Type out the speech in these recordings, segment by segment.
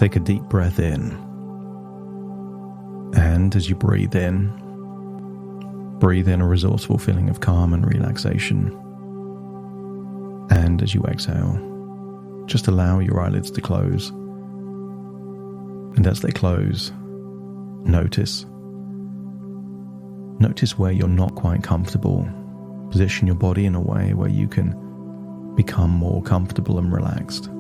Take a deep breath in. And as you breathe in a resourceful feeling of calm and relaxation. And as you exhale, just allow your eyelids to close. And as they close, notice where you're not quite comfortable. Position your body in a way where you can become more comfortable and relaxed.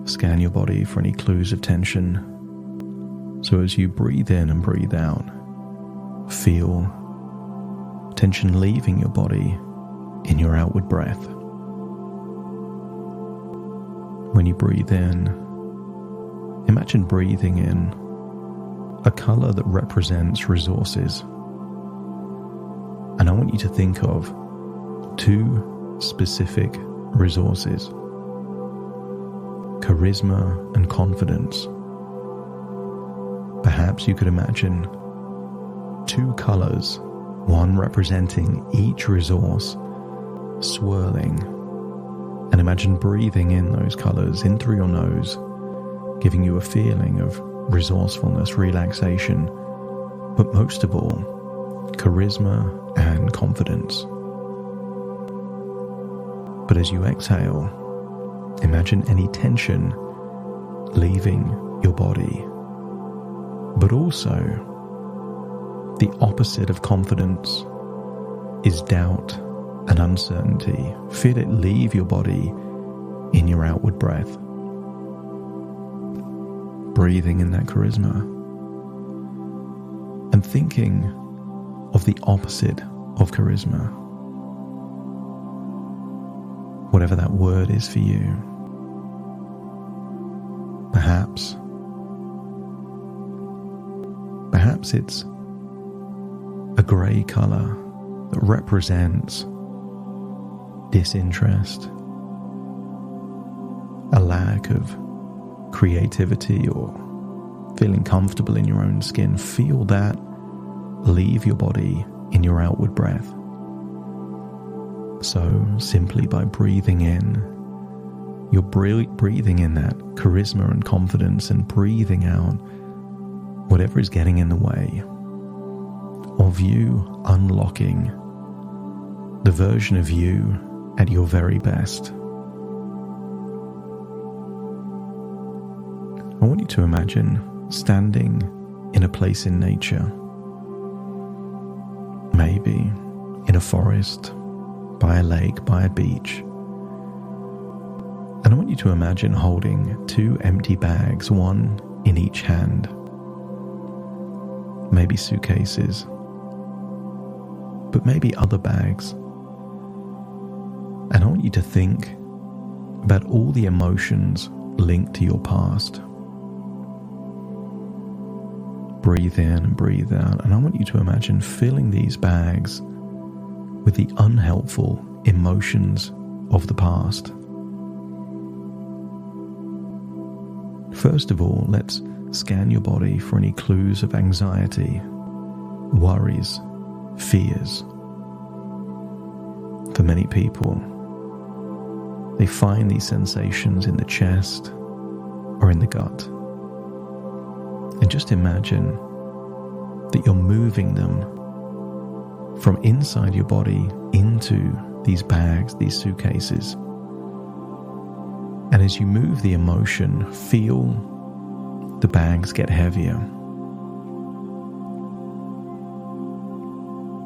Scan your body for any clues of tension. So as you breathe in and breathe out, feel tension leaving your body in your outward breath. When you breathe in, imagine breathing in a color that represents resources. And I want you to think of 2 specific resources: charisma and confidence. Perhaps you could imagine 2 colors, one representing each resource, swirling. And imagine breathing in those colors in through your nose, giving you a feeling of resourcefulness, relaxation, but most of all, charisma and confidence. But as you exhale, imagine any tension leaving your body. But also, the opposite of confidence is doubt and uncertainty. Feel it leave your body in your outward breath. Breathing in that charisma. And thinking of the opposite of charisma. Whatever that word is for you. Perhaps it's a grey colour that represents disinterest, a lack of creativity or feeling comfortable in your own skin. Feel that leave your body in your outward breath. So simply by breathing in, you're breathing in that charisma and confidence, and breathing out whatever is getting in the way of you unlocking the version of you at your very best. I want you to imagine standing in a place in nature, maybe in a forest, by a lake, by a beach. And I want you to imagine holding 2 empty bags, one in each hand. Maybe suitcases, but maybe other bags. And I want you to think about all the emotions linked to your past. Breathe in and breathe out, and I want you to imagine filling these bags with the unhelpful emotions of the past. First of all, let's scan your body for any clues of anxiety, worries, fears. For many people, they find these sensations in the chest or in the gut. And just imagine that you're moving them from inside your body into these bags, these suitcases. And as you move the emotion, feel the bags get heavier.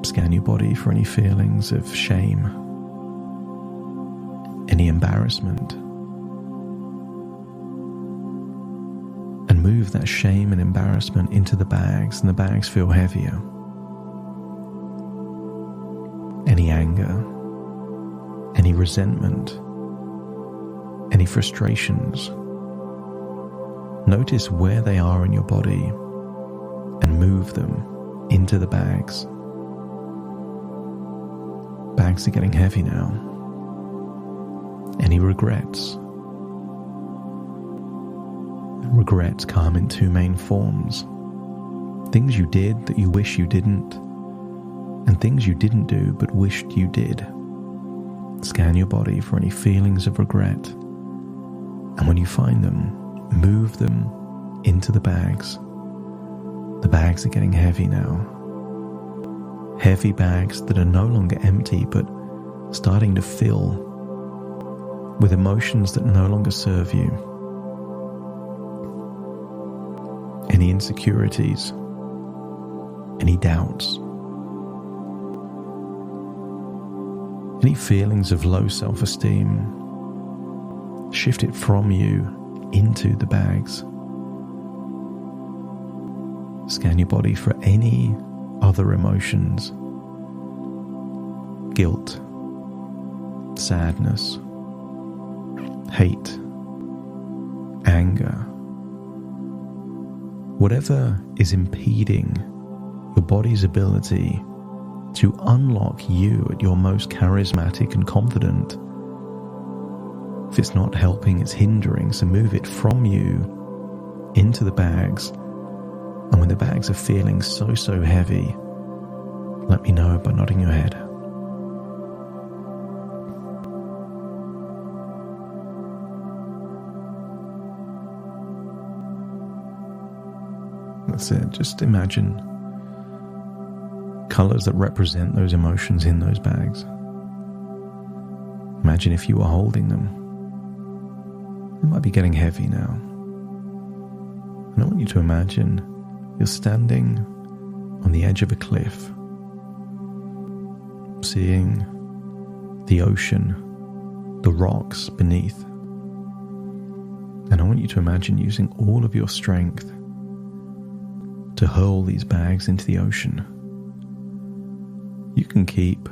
Scan your body for any feelings of shame, any embarrassment, and move that shame and embarrassment into the bags, and the bags feel heavier. Any anger, any resentment, any frustrations. Notice where they are in your body and move them into the bags. Bags are getting heavy now. Any regrets? Regrets come in 2 main forms. Things you did that you wish you didn't, and things you didn't do but wished you did. Scan your body for any feelings of regret, and when you find them, move them into the bags. The bags are getting heavy now. Heavy bags that are no longer empty but starting to fill with emotions that no longer serve you. Any insecurities, any doubts, any feelings of low self-esteem, shift it from you into the bags. Scan your body for any other emotions. Guilt, sadness, hate, anger. Whatever is impeding your body's ability to unlock you at your most charismatic and confident. If it's not helping, it's hindering, so move it from you into the bags. And when the bags are feeling so heavy, let me know by nodding your head. That's it. Just imagine colors that represent those emotions in those bags. Imagine if you were holding them. It might be getting heavy now. And I want you to imagine you're standing on the edge of a cliff, seeing the ocean, the rocks beneath. And I want you to imagine using all of your strength to hurl these bags into the ocean. You can keep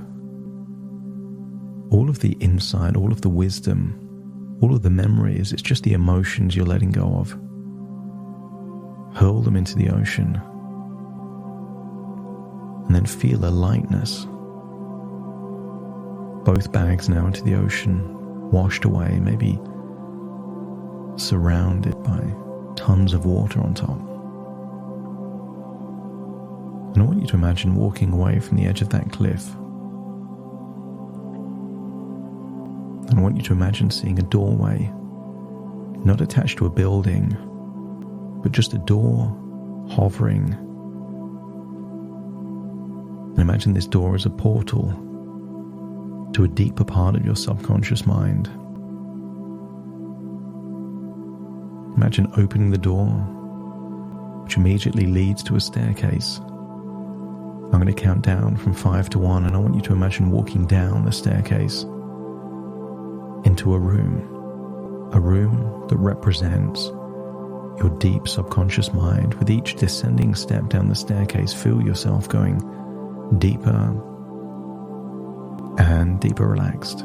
all of the insight, all of the wisdom, all of the memories. It's just the emotions you're letting go of. Hurl them into the ocean. And then feel a lightness. Both bags now into the ocean, washed away, maybe surrounded by tons of water on top. And I want you to imagine walking away from the edge of that cliff. And I want you to imagine seeing a doorway, not attached to a building, but just a door hovering. And imagine this door as a portal to a deeper part of your subconscious mind. Imagine opening the door, which immediately leads to a staircase. I'm going to count down from 5 to 1, and I want you to imagine walking down the staircase into a room that represents your deep subconscious mind. With each descending step down the staircase, feel yourself going deeper and deeper relaxed.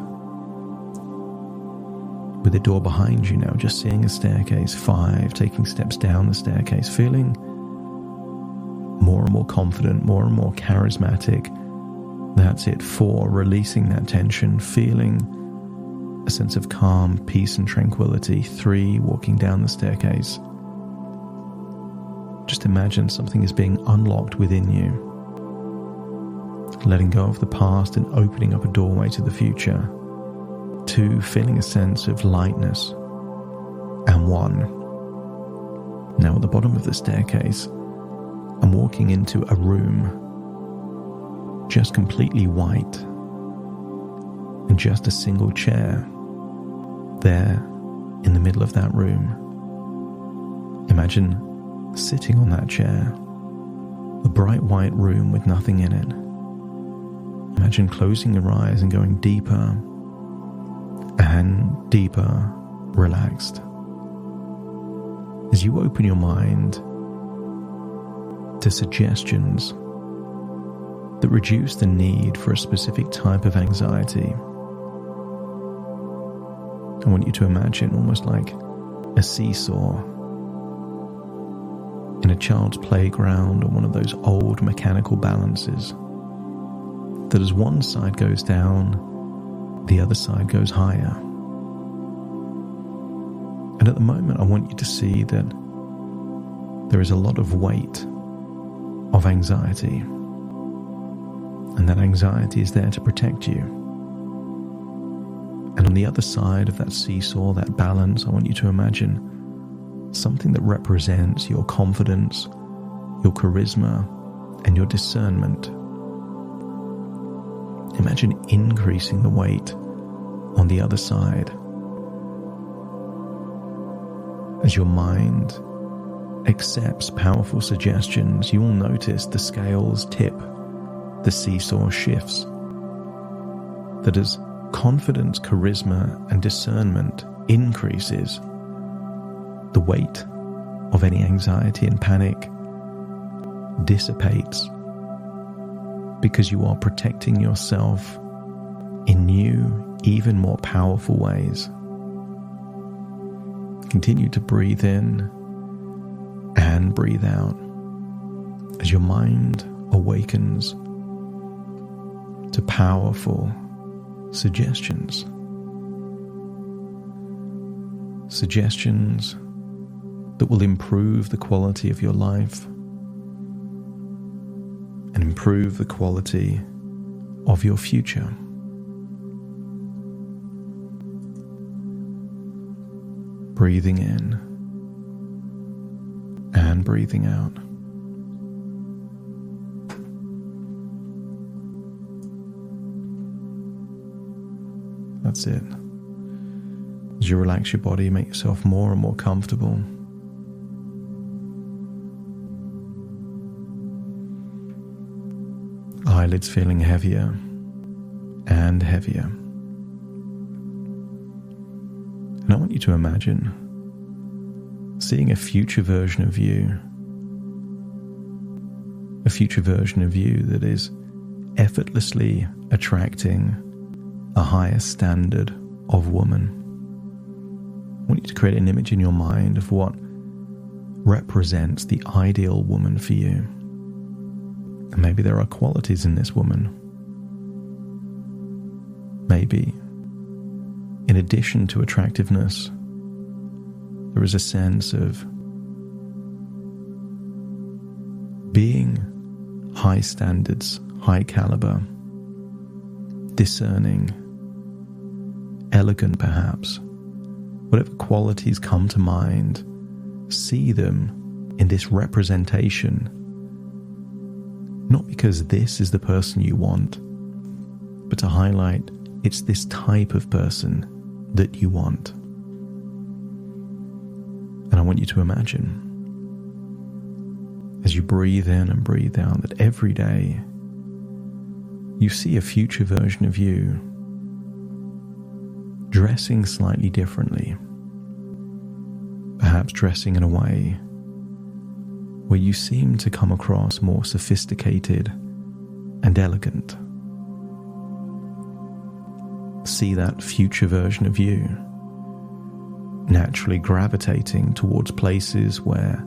With the door behind you now, just seeing a staircase. 5, taking steps down the staircase, feeling more and more confident, more and more charismatic. That's it. 4, releasing that tension, feeling a sense of calm, peace and tranquility. 3, walking down the staircase. Just imagine something is being unlocked within you, letting go of the past and opening up a doorway to the future. 2, feeling a sense of lightness. And 1, now at the bottom of the staircase, I'm walking into a room, just completely white, and just a single chair there in the middle of that room. Imagine sitting on that chair, a bright white room with nothing in it. Imagine closing your eyes and going deeper and deeper relaxed. As you open your mind to suggestions that reduce the need for a specific type of anxiety, I want you to imagine almost like a seesaw in a child's playground or one of those old mechanical balances, that as one side goes down, the other side goes higher. And at the moment, I want you to see that there is a lot of weight of anxiety, and that anxiety is there to protect you. And on the other side of that seesaw, that balance, I want you to imagine something that represents your confidence, your charisma, and your discernment. Imagine increasing the weight on the other side. As your mind accepts powerful suggestions, you will notice the scales tip, the seesaw shifts. That as confidence, charisma, and discernment increases, the weight of any anxiety and panic dissipates because you are protecting yourself in new, even more powerful ways. Continue to breathe in and breathe out as your mind awakens to powerful suggestions. Suggestions that will improve the quality of your life and improve the quality of your future. Breathing in and breathing out. That's it. As you relax your body, make yourself more and more comfortable. Eyelids feeling heavier and heavier. And I want you to imagine seeing a future version of you. A future version of you that is effortlessly attracting a higher standard of woman. I want you to create an image in your mind of what represents the ideal woman for you. And maybe there are qualities in this woman. Maybe, in addition to attractiveness, there is a sense of being high standards, high caliber, discerning, elegant perhaps. Whatever qualities come to mind, see them in this representation, not because this is the person you want, but to highlight it's this type of person that you want. And I want you to imagine, as you breathe in and breathe out, that every day you see a future version of you dressing slightly differently, perhaps dressing in a way where you seem to come across more sophisticated and elegant. See that future version of you naturally gravitating towards places where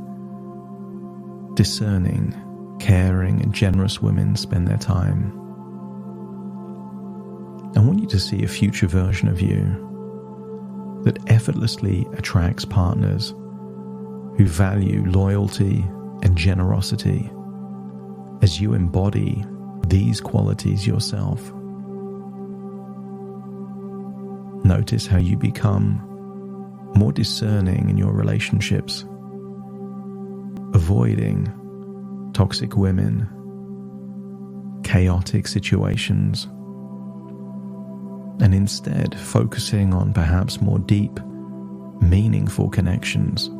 discerning, caring, and generous women spend their time. I want you to see a future version of you that effortlessly attracts partners who value loyalty and generosity as you embody these qualities yourself. Notice how you become more discerning in your relationships, avoiding toxic women, chaotic situations, and instead focusing on perhaps more deep, meaningful connections.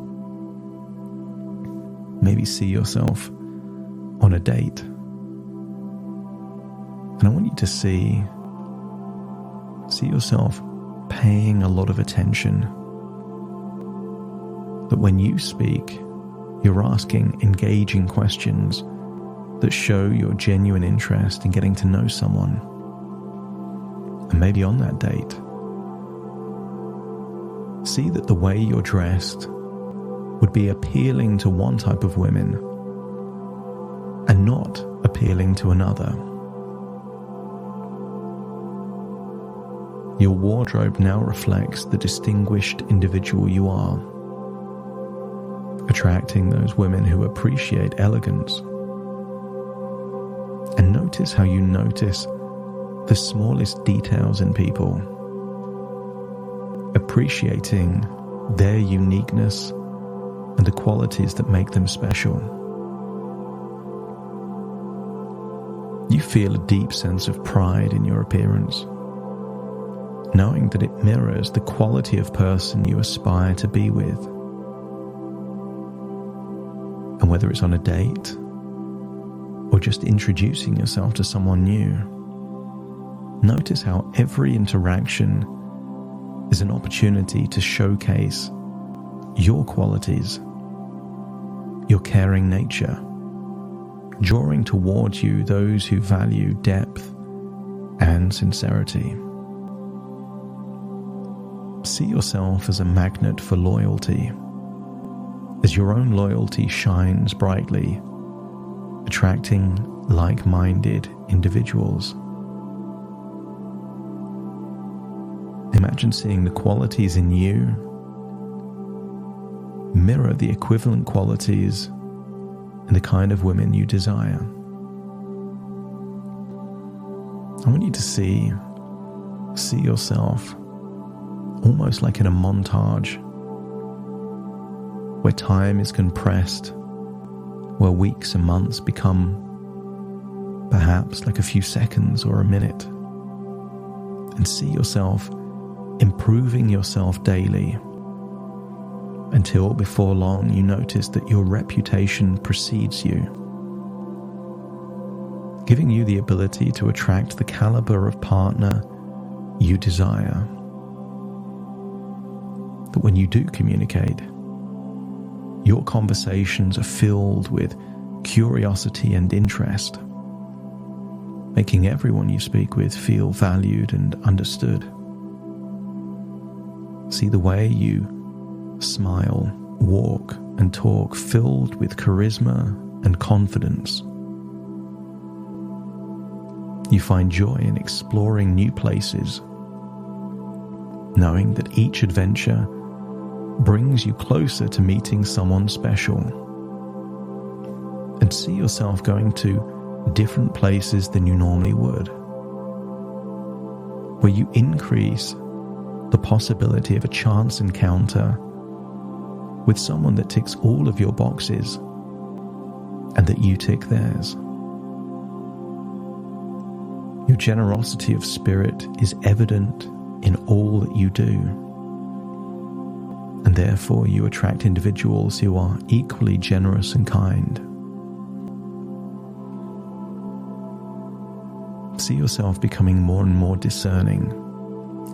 Maybe see yourself on a date. And I want you to see yourself paying a lot of attention. That when you speak, you're asking engaging questions that show your genuine interest in getting to know someone. And maybe on that date, see that the way you're dressed would be appealing to one type of women and not appealing to another. Your wardrobe now reflects the distinguished individual you are, attracting those women who appreciate elegance. And notice how you notice the smallest details in people, appreciating their uniqueness and the qualities that make them special. You feel a deep sense of pride in your appearance, knowing that it mirrors the quality of person you aspire to be with. And whether it's on a date or just introducing yourself to someone new, notice how every interaction is an opportunity to showcase your qualities, your caring nature, drawing towards you those who value depth and sincerity. See yourself as a magnet for loyalty, as your own loyalty shines brightly, attracting like-minded individuals. Imagine seeing the qualities in you mirror the equivalent qualities in the kind of women you desire. I want you to see yourself almost like in a montage, where time is compressed, where weeks and months become perhaps like a few seconds or a minute, and see yourself improving yourself daily until before long you notice that your reputation precedes you, giving you the ability to attract the caliber of partner you desire. That when you do communicate, your conversations are filled with curiosity and interest, making everyone you speak with feel valued and understood. See the way you smile, walk, and talk filled with charisma and confidence. You find joy in exploring new places, knowing that each adventure brings you closer to meeting someone special. And see yourself going to different places than you normally would, where you increase the possibility of a chance encounter with someone that ticks all of your boxes and that you tick theirs. Your generosity of spirit is evident in all that you do, and therefore you attract individuals who are equally generous and kind. See yourself becoming more and more discerning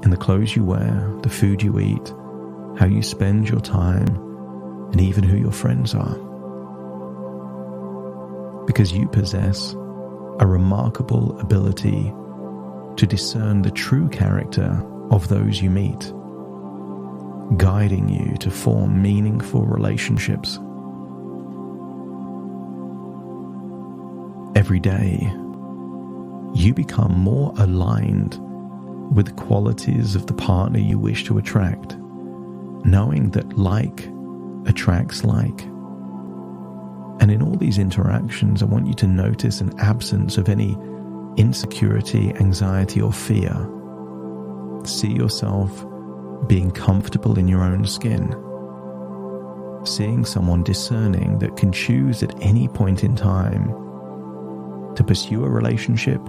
in the clothes you wear, the food you eat, how you spend your time, and even who your friends are. Because you possess a remarkable ability to discern the true character of those you meet, guiding you to form meaningful relationships. Every day, you become more aligned with the qualities of the partner you wish to attract, knowing that like attracts like. And in all these interactions, I want you to notice an absence of any insecurity, anxiety, or fear. See yourself being comfortable in your own skin, seeing someone discerning that can choose at any point in time to pursue a relationship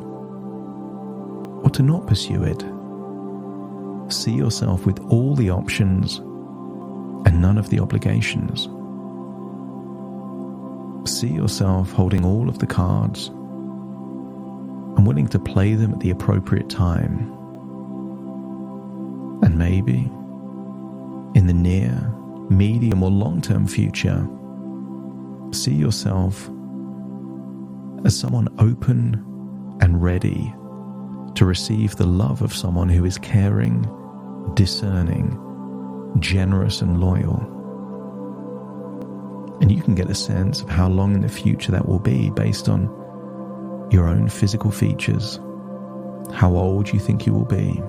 or to not pursue it. See yourself with all the options and none of the obligations. See yourself holding all of the cards and willing to play them at the appropriate time. And maybe in the near, medium, or long-term future, see yourself as someone open and ready to receive the love of someone who is caring, discerning, generous, and loyal. And you can get a sense of how long in the future that will be based on your own physical features, how old you think you will be.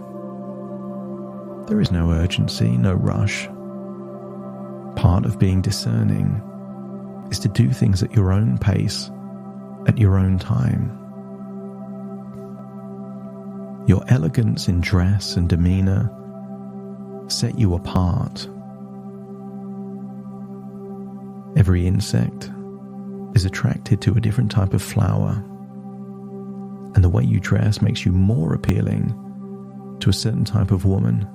There is no urgency, no rush. Part of being discerning is to do things at your own pace, at your own time. Your elegance in dress and demeanor set you apart. Every insect is attracted to a different type of flower, and the way you dress makes you more appealing to a certain type of woman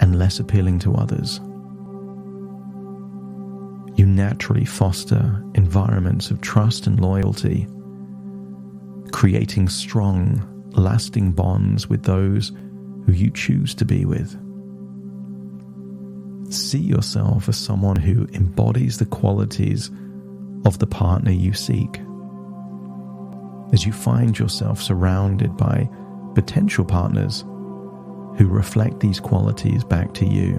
and less appealing to others. You naturally foster environments of trust and loyalty, creating strong, lasting bonds with those who you choose to be with. See yourself as someone who embodies the qualities of the partner you seek. As you find yourself surrounded by potential partners who reflect these qualities back to you,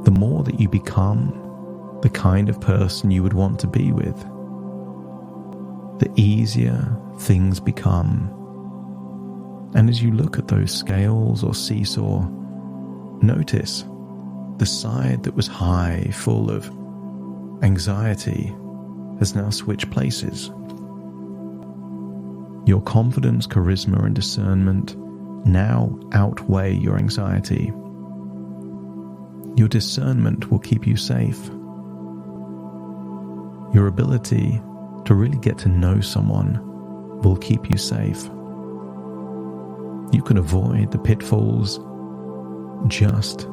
the more that you become the kind of person you would want to be with, the easier things become. And as you look at those scales or seesaw, notice the side that was high, full of anxiety, has now switched places. Your confidence, charisma, and discernment now outweigh your anxiety. Your discernment will keep you safe. Your ability to really get to know someone will keep you safe. You can avoid the pitfalls just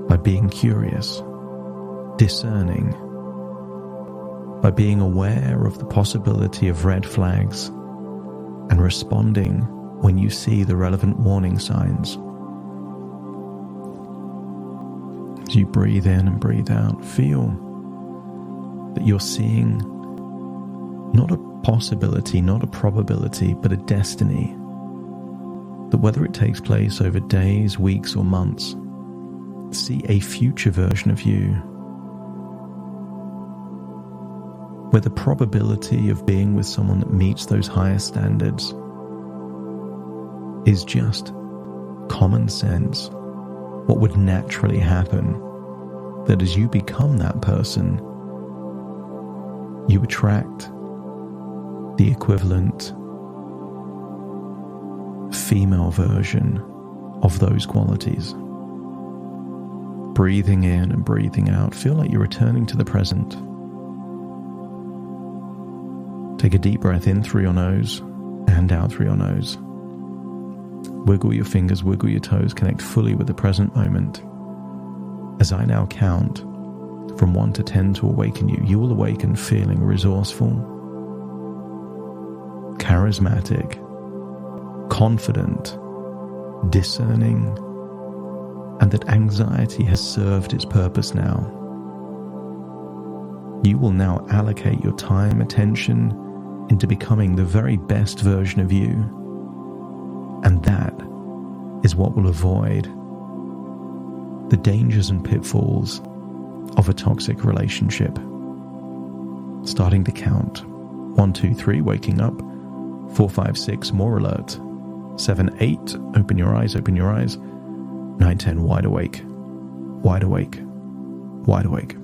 by being curious, discerning, by being aware of the possibility of red flags and responding when you see the relevant warning signs. As you breathe in and breathe out, feel that you're seeing not a possibility, not a probability, but a destiny. That whether it takes place over days, weeks, or months, see a future version of you where the probability of being with someone that meets those higher standards is just common sense, what would naturally happen. That as you become that person, you attract the equivalent female version of those qualities. Breathing in and breathing out, feel like you're returning to the present. Take a deep breath in through your nose and out through your nose. Wiggle your fingers, wiggle your toes, connect fully with the present moment. As I now count from 1 to 10 to awaken you, you will awaken feeling resourceful, charismatic, confident, discerning, and that anxiety has served its purpose now. You will now allocate your time, attention into becoming the very best version of you. And that is what will avoid the dangers and pitfalls of a toxic relationship. Starting to count. 1, 2, 3, waking up. 4, 5, 6, more alert. 7, 8, open your eyes, open your eyes. 9, 10, wide awake, wide awake, wide awake.